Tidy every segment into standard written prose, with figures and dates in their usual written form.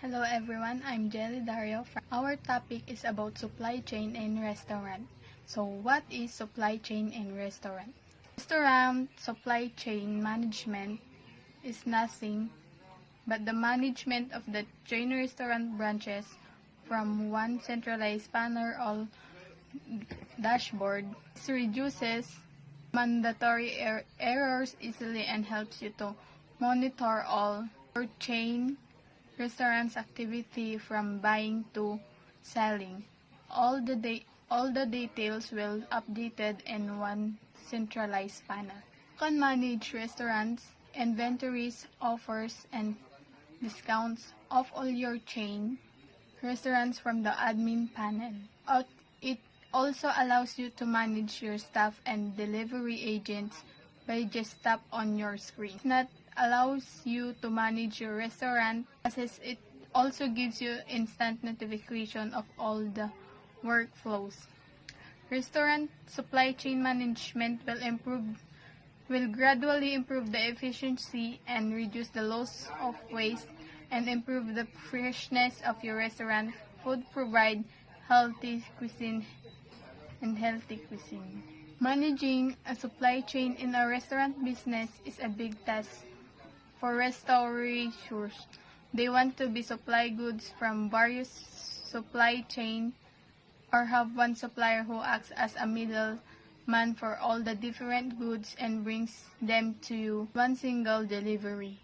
Hello everyone, I'm Jelly Dario. Our topic is about supply chain in restaurant. So what is supply chain in restaurant? Restaurant supply chain management is nothing but the management of the chain restaurant branches from one centralized panel or dashboard. This reduces mandatory errors easily and helps you to monitor all your chain restaurant's activity from buying to selling. All the details will updated in one centralized panel. You can manage restaurants, inventories, offers, and discounts of all your chain restaurants from the admin panel. It also allows you to manage your staff and delivery agents by just tap on your screen. It allows you to manage your restaurant as it also gives you instant notification of all the workflows. Restaurant supply chain management will gradually improve the efficiency and reduce the loss of waste and improve the freshness of your restaurant food, provide healthy cuisine. Managing a supply chain in a restaurant business is a big task for restaurateurs. They want to be supply goods from various supply chain or have one supplier who acts as a middleman for all the different goods and brings them to you one single delivery.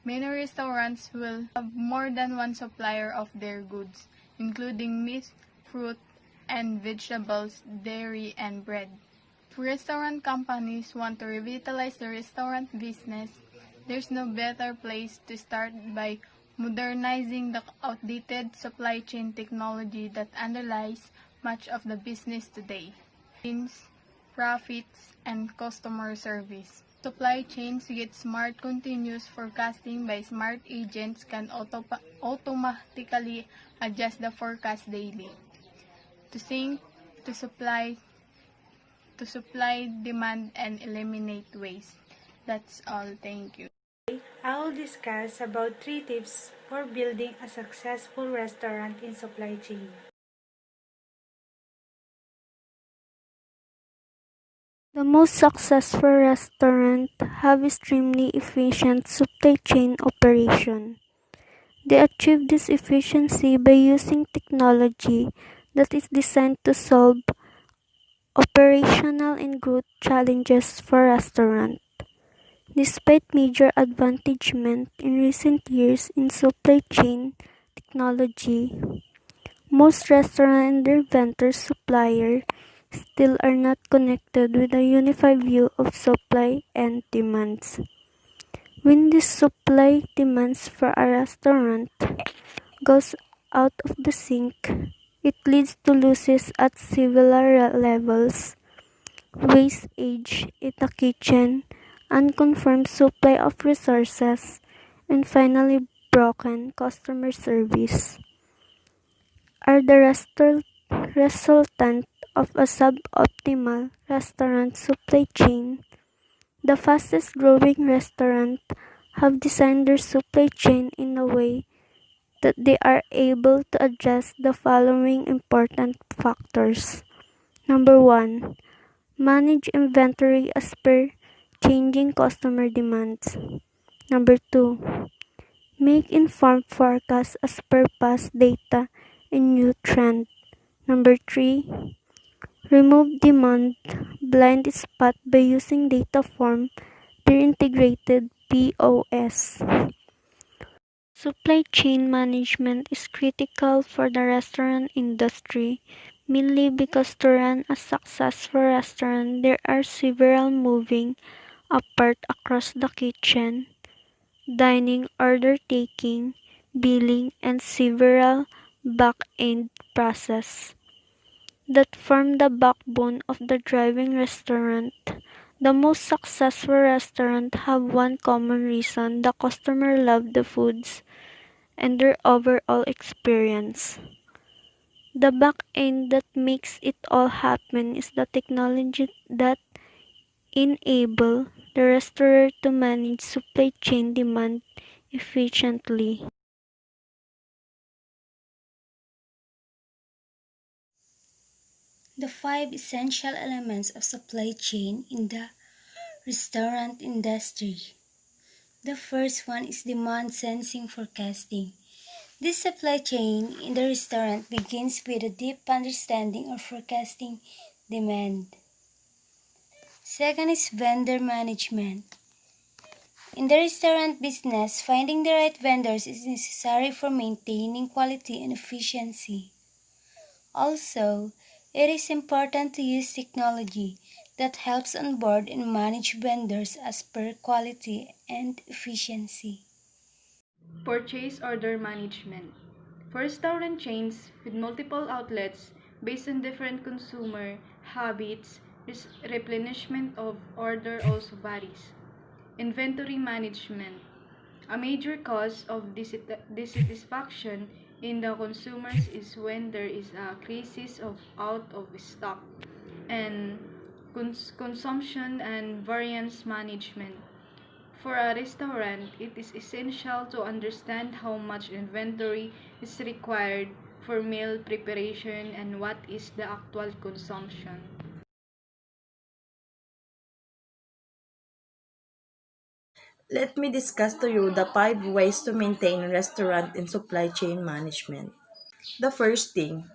Many restaurants will have more than one supplier of their goods, including meat, fruit, and vegetables, dairy, and bread. If restaurant companies want to revitalize the restaurant business, there's no better place to start by modernizing the outdated supply chain technology that underlies much of the business today. Profits, and customer service. Supply chains get smart continuous forecasting by smart agents can automatically adjust the forecast daily to sync to supply demand and eliminate waste. That's all. Thank you. I will discuss about 3 tips for building a successful restaurant in supply chain. The most successful restaurants have extremely efficient supply chain operation. They achieve this efficiency by using technology that is designed to solve operational and growth challenges for restaurants. Despite major advancement in recent years in supply chain technology, most restaurants and their vendor suppliers still are not connected with a unified view of supply and demands. When this supply demands for a restaurant goes out of the sync, it leads to losses at several levels: wastage in the kitchen, unconfirmed supply of resources, and finally broken customer service are the resultant of a suboptimal restaurant supply chain. The fastest growing restaurants have designed their supply chain in a way that they are able to address the following important factors. Number 1. Manage inventory as per changing customer demands. Number 2. Make informed forecasts as per past data and new trend. Number 3. Remove demand blind spot by using data from peer-integrated POS. Supply chain management is critical for the restaurant industry, mainly because to run a successful restaurant there are several moving parts across the kitchen, dining, order taking, billing, and several back-end processes that form the backbone of the thriving restaurant. The most successful restaurants have one common reason: the customer love the foods and their overall experience. The back end that makes it all happen is the technology that enable the restaurant to manage supply chain demand efficiently. The 5 essential elements of supply chain in the restaurant industry. The first one is demand sensing forecasting. This supply chain in the restaurant begins with a deep understanding or forecasting demand. Second is vendor management. In the restaurant business, finding the right vendors is necessary for maintaining quality and efficiency. Also, it is important to use technology that helps onboard and manage vendors as per quality and efficiency. Purchase order management. For restaurant chains with multiple outlets based on different consumer habits, replenishment of order also varies. Inventory management. A major cause of dissatisfaction in the consumers is when there is a crisis of out of stock and consumption and variance management. For a restaurant, it is essential to understand how much inventory is required for meal preparation and what is the actual consumption. Let me discuss to you the 5 ways to maintain restaurant and supply chain management. The first thing,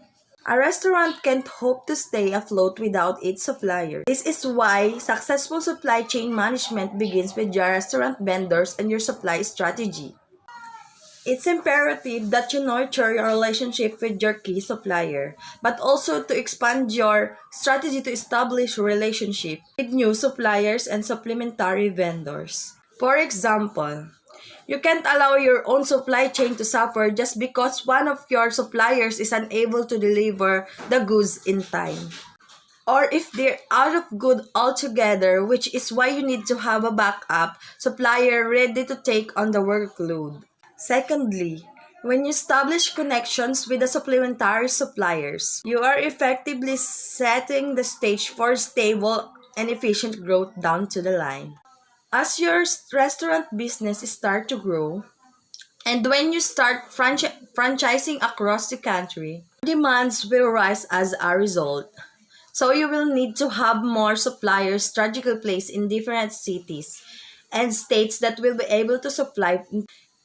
a restaurant can't hope to stay afloat without its suppliers. This is why successful supply chain management begins with your restaurant vendors and your supply strategy. It's imperative that you nurture your relationship with your key supplier, but also to expand your strategy to establish relationship with new suppliers and supplementary vendors. For example, you can't allow your own supply chain to suffer just because one of your suppliers is unable to deliver the goods in time. Or if they're out of good altogether, which is why you need to have a backup supplier ready to take on the workload. Secondly, when you establish connections with the supplementary suppliers, you are effectively setting the stage for stable and efficient growth down to the line. As your restaurant business start to grow, and when you start franchising across the country, demands will rise as a result. So you will need to have more suppliers strategically placed in different cities and states that will be able to supply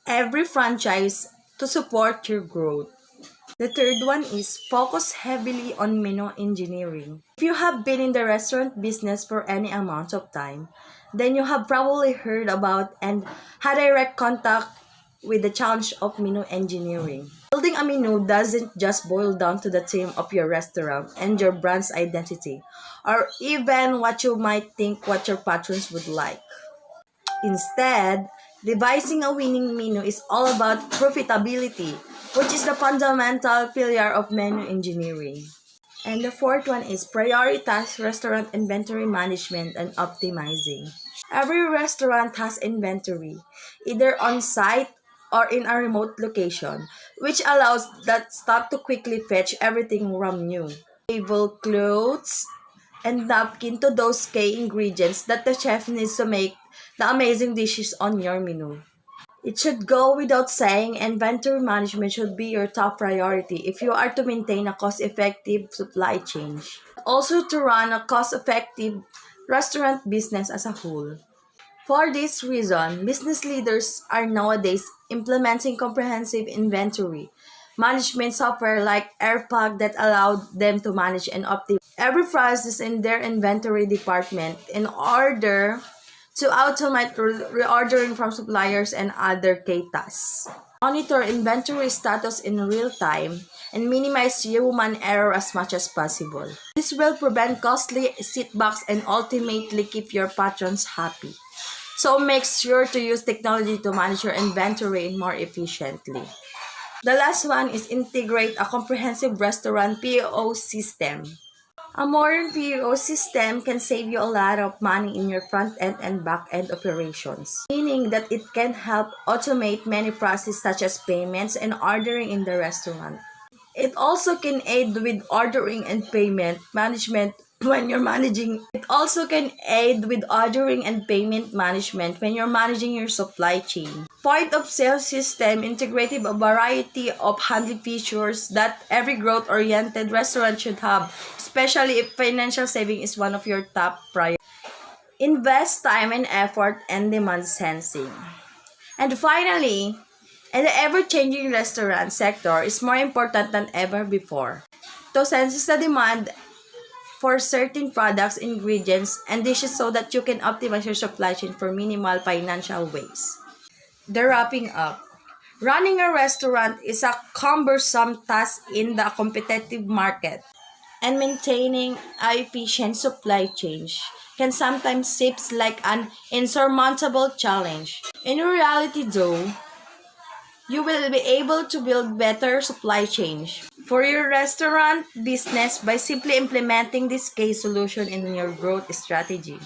every franchise to support your growth. The third one is focus heavily on menu engineering. If you have been in the restaurant business for any amount of time, then you have probably heard about and had direct contact with the challenge of menu engineering. Building a menu doesn't just boil down to the theme of your restaurant and your brand's identity, or even what you might think what your patrons would like. Instead, devising a winning menu is all about profitability, which is the fundamental pillar of menu engineering. And the fourth one is prioritize restaurant inventory management and optimizing. Every restaurant has inventory, either on site or in a remote location, which allows that staff to quickly fetch everything from new. Tablecloths, and napkin to those key ingredients that the chef needs to make the amazing dishes on your menu. It should go without saying inventory management should be your top priority if you are to maintain a cost-effective supply chain. Also to run a cost-effective restaurant business as a whole. For this reason, business leaders are nowadays implementing comprehensive inventory management software like AirPag that allowed them to manage and optimize every process in their inventory department in order to automate reordering from suppliers and other key tasks. Monitor inventory status in real time and minimize human error as much as possible. This will prevent costly setbacks and ultimately keep your patrons happy. So make sure to use technology to manage your inventory more efficiently. The last one is integrate a comprehensive restaurant PO system. A modern PO system can save you a lot of money in your front end and back end operations, meaning that it can help automate many processes such as payments and ordering in the restaurant. It also can aid with ordering and payment management when you're managing. It also can aid with ordering and payment management when you're managing your supply chain. Point of sale system integrated a variety of handy features that every growth-oriented restaurant should have, especially if financial saving is one of your top priorities. Invest time and effort and demand sensing. And finally, in the ever-changing restaurant sector is more important than ever before. To sense the demand for certain products, ingredients, and dishes so that you can optimize your supply chain for minimal financial waste. The wrapping up. Running a restaurant is a cumbersome task in the competitive market, and maintaining an efficient supply chain can sometimes seem like an insurmountable challenge. In reality, though, you will be able to build better supply chain for your restaurant business by simply implementing this case solution in your growth strategy.